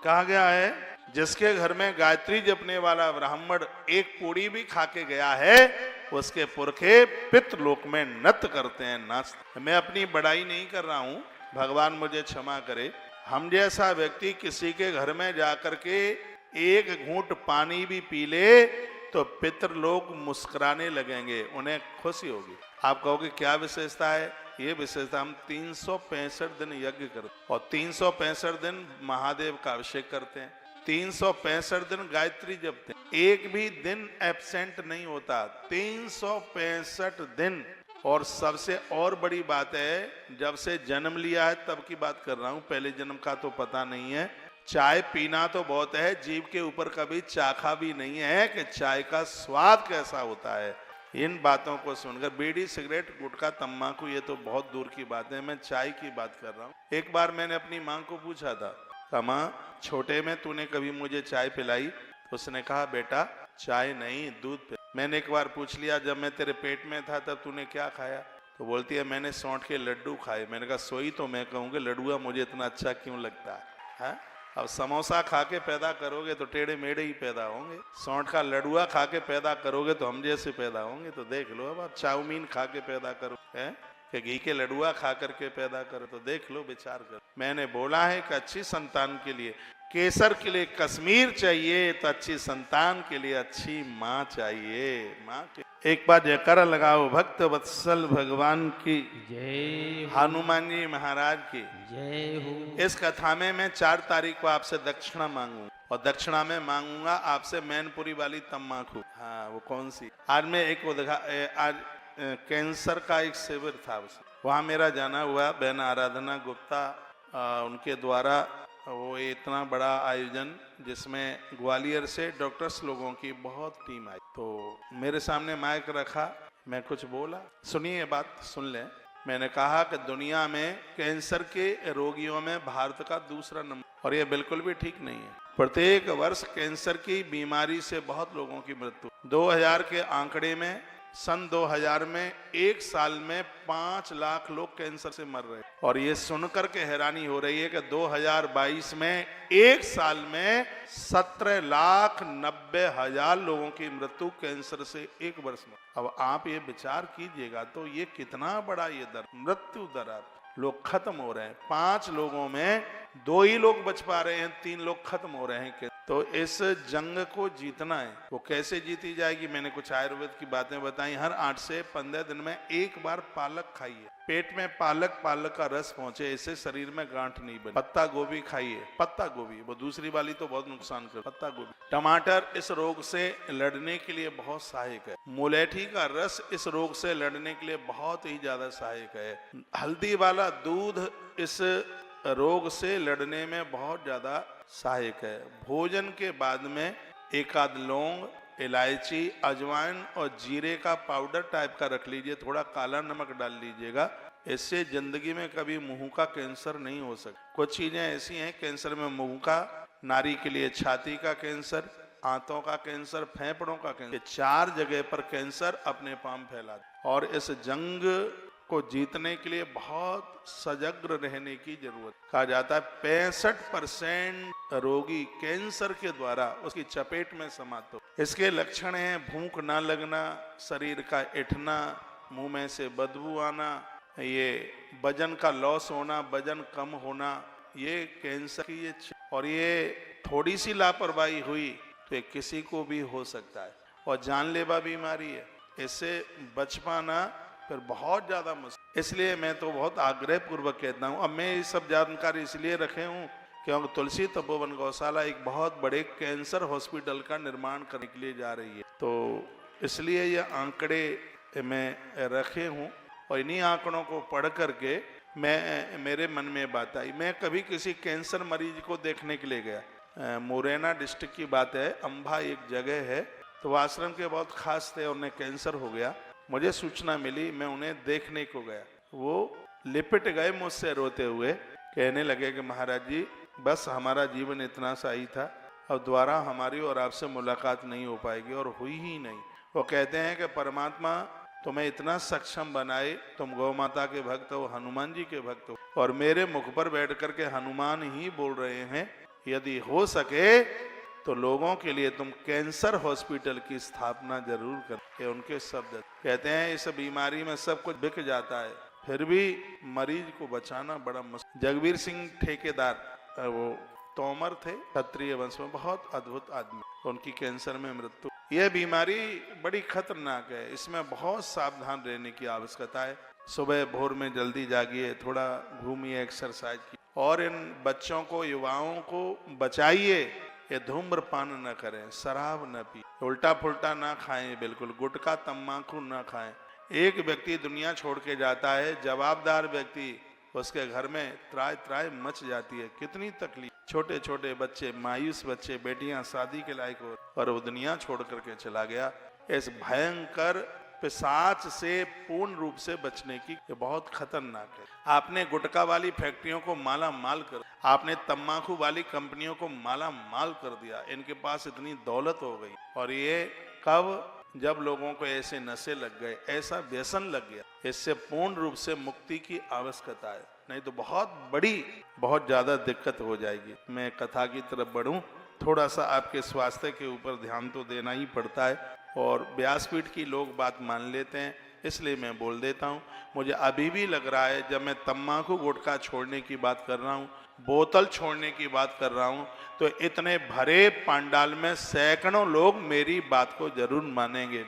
कहा गया है जिसके घर में गायत्री जपने वाला ब्राह्मण एक पूड़ी भी खा के गया है उसके पुरखे पितृलोक में नृत्य करते हैं, नाचते। मैं अपनी बड़ाई नहीं कर रहा हूं, भगवान मुझे क्षमा करे। हम जैसा व्यक्ति किसी के घर में जाकर के एक घूंट पानी भी पी ले तो पितृलोक मुस्कुराने लगेंगे, उन्हें खुशी होगी। आप कहोगे क्या विशेषता है? ये विशेषता, हम 365 दिन यज्ञ करते और 365 दिन महादेव का अभिषेक करते हैं, 365 दिन गायत्री जपते हैं, एक भी दिन एब्सेंट नहीं होता, 365 दिन। और सबसे और बड़ी बात है, जब से जन्म लिया है तब की बात कर रहा हूं, पहले जन्म का तो पता नहीं है। चाय पीना तो बहुत है, जीभ के ऊपर कभी चाखा भी नहीं है कि चाय का स्वाद कैसा होता है। इन बातों को सुनकर बीड़ी, सिगरेट, गुटखा, तम्बाकू ये तो बहुत दूर की बात है, मैं चाय की बात कर रहा हूँ। एक बार मैंने अपनी माँ को पूछा था, माँ छोटे में तूने कभी मुझे चाय पिलाई? तो उसने कहा बेटा चाय नहीं दूध पिला। मैंने एक बार पूछ लिया जब मैं तेरे पेट में था तब तूने क्या खाया? तो बोलती है मैंने सौंठ के लड्डू खाए। मैंने कहा सोई तो मैं कहूँगी लड्डुआ मुझे इतना अच्छा क्यों लगता है? अब समोसा खा के पैदा करोगे तो टेढ़े मेढ़े ही पैदा होंगे, सौंठ का लडुआ खा के पैदा करोगे तो हम जैसे पैदा होंगे। तो देख लो, अब आप चाउमीन खा के पैदा करो है कि घी के लडुआ खा करके पैदा करो, तो देख लो, विचार करो। मैंने बोला है कि अच्छी संतान के लिए केसर के लिए कश्मीर चाहिए तो अच्छी संतान के लिए अच्छी माँ चाहिए। माँ के एक बार जयकारा लगाओ, भक्त वत्सल भगवान की जय, हनुमान जी महाराज की जय हो। इस कथा में मैं 4 तारीख को आपसे दक्षिणा मांगू और दक्षिणा में मांगूंगा आपसे मैनपुरी वाली तम्बाकू। हाँ, वो कौन सी? आज मैं एक आज कैंसर का एक शिविर था, वहाँ मेरा जाना हुआ। बहन आराधना गुप्ता उनके द्वारा वो इतना बड़ा आयोजन जिसमें ग्वालियर से डॉक्टर्स लोगों की बहुत टीम आई, तो मेरे सामने माइक रखा, मैं कुछ बोला, सुनिए बात सुन लें। मैंने कहा कि दुनिया में कैंसर के रोगियों में भारत का दूसरा नंबर, और ये बिल्कुल भी ठीक नहीं है। प्रत्येक वर्ष कैंसर की बीमारी से बहुत लोगों की मृत्यु। 2000 के आंकड़े में सन 2000 में एक साल में 5 लाख लोग कैंसर से मर रहे, और ये सुनकर के हैरानी हो रही है कि 2022 में एक साल में 17,90,000 लोगों की मृत्यु कैंसर से एक वर्ष में। अब आप ये विचार कीजिएगा तो ये कितना बड़ा ये दर, मृत्यु दर, लोग खत्म हो रहे हैं। 5 लोगों में 2 ही लोग बच पा रहे हैं, 3 लोग खत्म हो रहे हैं। तो इस जंग को जीतना है। वो कैसे जीती जाएगी? मैंने कुछ आयुर्वेद की बातें बताई। हर 8 से 15 दिन में एक बार पालक खाइए, पेट में पालक का रस पहुंचे, इससे शरीर में गांठ नहीं बने। पत्ता गोभी खाइए, पत्ता गोभी, वो दूसरी वाली तो बहुत नुकसान कर। पत्ता गोभी, टमाटर इस रोग से लड़ने के लिए बहुत सहायक है। मुलेठी का रस इस रोग से लड़ने के लिए बहुत ही ज्यादा सहायक है। हल्दी वाला दूध इस रोग से लड़ने में बहुत ज्यादा सहायक है। भोजन के बाद में एक आध लौंग, इलायची, अजवाइन और जीरे का पाउडर टाइप का रख लीजिए, थोड़ा काला नमक डाल लीजिएगा। इससे जिंदगी में कभी मुंह का कैंसर नहीं हो सकता। कुछ चीजें ऐसी हैं कैंसर में, मुंह का, नारी के लिए छाती का कैंसर, आंतों का कैंसर, फेफड़ों का कैंसर, 4 जगह पर कैंसर अपने पाम फैला। और इस जंग को जीतने के लिए बहुत सजग रहने की जरूरत। कहा जाता है 65% रोगी कैंसर के द्वारा उसकी चपेट में समाते हो। इसके लक्षण हैं भूख ना लगना, शरीर का ऐंठना, मुंह में से बदबू आना, ये वजन का लॉस होना, वजन कम होना, ये कैंसर की ये। और ये थोड़ी सी लापरवाही हुई तो ये किसी को भी हो सकता है और जानलेवा बीमारी है। इससे बच पाना फिर बहुत ज्यादा मुश्किल। इसलिए मैं तो बहुत आग्रह पूर्वक कहता हूँ। अब मैं ये सब जानकारी इसलिए रखे हूँ क्योंकि तुलसी तपोवन गौशाला एक बहुत बड़े कैंसर हॉस्पिटल का निर्माण करने के लिए जा रही है, तो इसलिए ये आंकड़े मैं रखे हूँ। और इन्हीं आंकड़ों को पढ़ करके मेरे मन में बात आई। मैं कभी किसी कैंसर मरीज को देखने के लिए गया, मुरैना डिस्ट्रिक्ट की बात है, अंबा एक जगह है, तो वो आश्रम के बहुत खास थे, उन्हें कैंसर हो गया। मुझे सूचना मिली, मैं उन्हें देखने को गया। वो लिपट गए मुझसे रोते हुए, कहने लगे कि महाराज जी बस हमारा जीवन इतना सा ही था, अब दोबारा हमारी और आपसे मुलाकात नहीं हो पाएगी, और हुई ही नहीं। वो कहते हैं कि परमात्मा तुम्हें इतना सक्षम बनाए, तुम गौ माता के भक्त हो, हनुमान जी के भक्त हो, और मेरे मुख पर बैठ कर के हनुमान ही बोल रहे हैं यदि हो सके तो लोगों के लिए तुम कैंसर हॉस्पिटल की स्थापना जरूर कर। ये उनके शब्द। कहते हैं इस बीमारी में सब कुछ बिक जाता है, फिर भी मरीज को बचाना बड़ा मुश्किल। जगबीर सिंह ठेकेदार वो तोमर थे, क्षत्रिय वंश में, बहुत अद्भुत आदमी, उनकी कैंसर में मृत्यु। यह बीमारी बड़ी खतरनाक है, इसमें बहुत सावधान रहने की आवश्यकता है। सुबह भोर में जल्दी जागिए, थोड़ा घूमिए, एक्सरसाइज कीजिए, और इन बच्चों को, युवाओं को बचाइए। ये धूम्रपान न करें, शराब न पी, उल्टा पुल्टा ना खाएं, बिल्कुल गुटखा तम्बाकू न खाएं। एक व्यक्ति दुनिया छोड़ के जाता है, जवाबदार व्यक्ति, उसके घर में त्राय त्राय मच जाती है। कितनी तकलीफ, छोटे छोटे बच्चे, मायूस बच्चे, बेटियां शादी के लायक हो, और वो दुनिया छोड़ करके चला गया। इस भयंकर पिशाच से पूर्ण रूप से बचने की, ये बहुत खतरनाक है। आपने गुटखा वाली फैक्ट्रियों को माला माल कर, आपने तम्बाकू वाली कंपनियों को माला माल कर दिया, इनके पास इतनी दौलत हो गई। और ये कब? जब लोगों को ऐसे नशे लग गए, ऐसा व्यसन लग गया। इससे पूर्ण रूप से मुक्ति की आवश्यकता है, नहीं तो बहुत ज्यादा दिक्कत हो जाएगी। मैं कथा की तरफ बढ़ूं, थोड़ा सा आपके स्वास्थ्य के ऊपर ध्यान तो देना ही पड़ता है, और व्यासपीठ की लोग बात मान लेते हैं, इसलिए मैं बोल देता हूँ। मुझे अभी भी लग रहा है, जब मैं तम्बाकू गुटखा छोड़ने की बात कर रहा हूँ, बोतल छोड़ने की बात कर रहा हूँ, तो इतने भरे पंडाल में सैकड़ों लोग मेरी बात को जरूर मानेंगे।